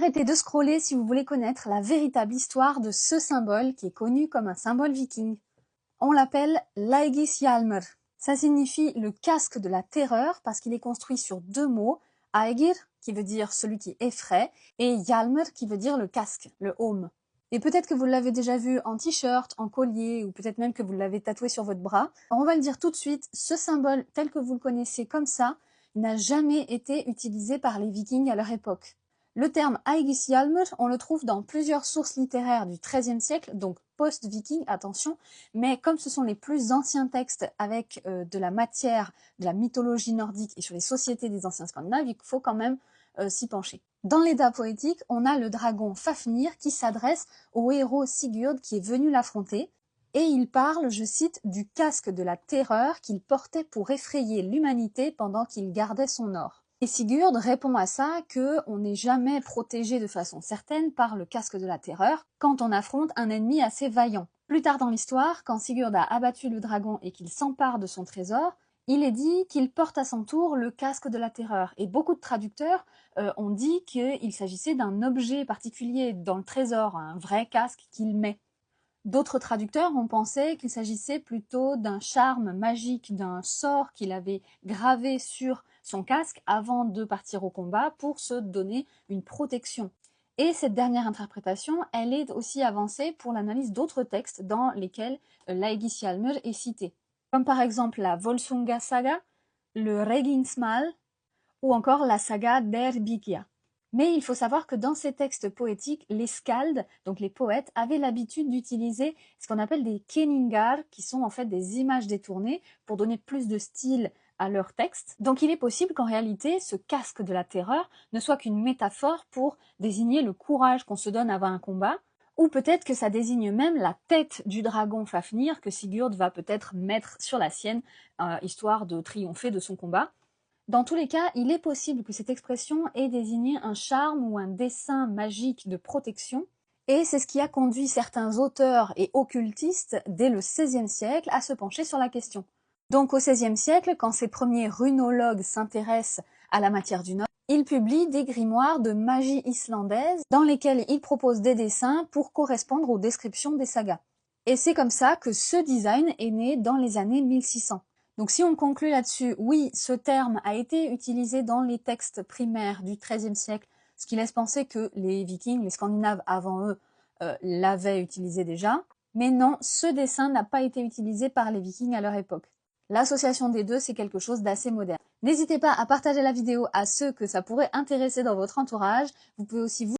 Arrêtez de scroller si vous voulez connaître la véritable histoire de ce symbole qui est connu comme un symbole viking. On l'appelle l'Aegishjálmur. Ça signifie le casque de la terreur parce qu'il est construit sur deux mots, Aegir qui veut dire celui qui effraie et Hjálmur qui veut dire le casque, le aume. Et peut-être que vous l'avez déjà vu en t-shirt, en collier ou peut-être même que vous l'avez tatoué sur votre bras. Alors on va le dire tout de suite, ce symbole tel que vous le connaissez comme ça n'a jamais été utilisé par les Vikings à leur époque. Le terme Aegishjálmur, on le trouve dans plusieurs sources littéraires du XIIIe siècle, donc post-viking, attention, mais comme ce sont les plus anciens textes avec de la matière, de la mythologie nordique et sur les sociétés des anciens Scandinaves, il faut quand même s'y pencher. Dans l'Edda poétique, on a le dragon Fafnir qui s'adresse au héros Sigurd qui est venu l'affronter, et il parle, je cite, du casque de la terreur qu'il portait pour effrayer l'humanité pendant qu'il gardait son or. Et Sigurd répond à ça qu'on n'est jamais protégé de façon certaine par le casque de la terreur quand on affronte un ennemi assez vaillant. Plus tard dans l'histoire, quand Sigurd a abattu le dragon et qu'il s'empare de son trésor, il est dit qu'il porte à son tour le casque de la terreur. Et beaucoup de traducteurs ont dit qu'il s'agissait d'un objet particulier dans le trésor, un vrai casque qu'il met. D'autres traducteurs ont pensé qu'il s'agissait plutôt d'un charme magique, d'un sort qu'il avait gravé sur son casque avant de partir au combat pour se donner une protection. Et cette dernière interprétation, elle est aussi avancée pour l'analyse d'autres textes dans lesquels l'Aegishjálmur est cité, comme par exemple la Volsunga Saga, le Regingsmal ou encore la saga d'Eyrbyggja. Mais il faut savoir que dans ces textes poétiques, les skalds, donc les poètes, avaient l'habitude d'utiliser ce qu'on appelle des kenningar, qui sont en fait des images détournées pour donner plus de style à leur texte. Donc il est possible qu'en réalité, ce casque de la terreur ne soit qu'une métaphore pour désigner le courage qu'on se donne avant un combat, ou peut-être que ça désigne même la tête du dragon Fafnir que Sigurd va peut-être mettre sur la sienne, histoire de triompher de son combat. Dans tous les cas, il est possible que cette expression ait désigné un charme ou un dessein magique de protection, et c'est ce qui a conduit certains auteurs et occultistes dès le XVIe siècle à se pencher sur la question. Donc au XVIe siècle, quand ces premiers runologues s'intéressent à la matière du Nord, ils publient des grimoires de magie islandaise dans lesquels ils proposent des dessins pour correspondre aux descriptions des sagas. Et c'est comme ça que ce design est né dans les années 1600. Donc si on conclut là-dessus, oui, ce terme a été utilisé dans les textes primaires du XIIIe siècle, ce qui laisse penser que les Vikings, les Scandinaves avant eux, l'avaient utilisé déjà. Mais non, ce dessin n'a pas été utilisé par les Vikings à leur époque. L'association des deux, c'est quelque chose d'assez moderne. N'hésitez pas à partager la vidéo à ceux que ça pourrait intéresser dans votre entourage. Vous pouvez aussi vous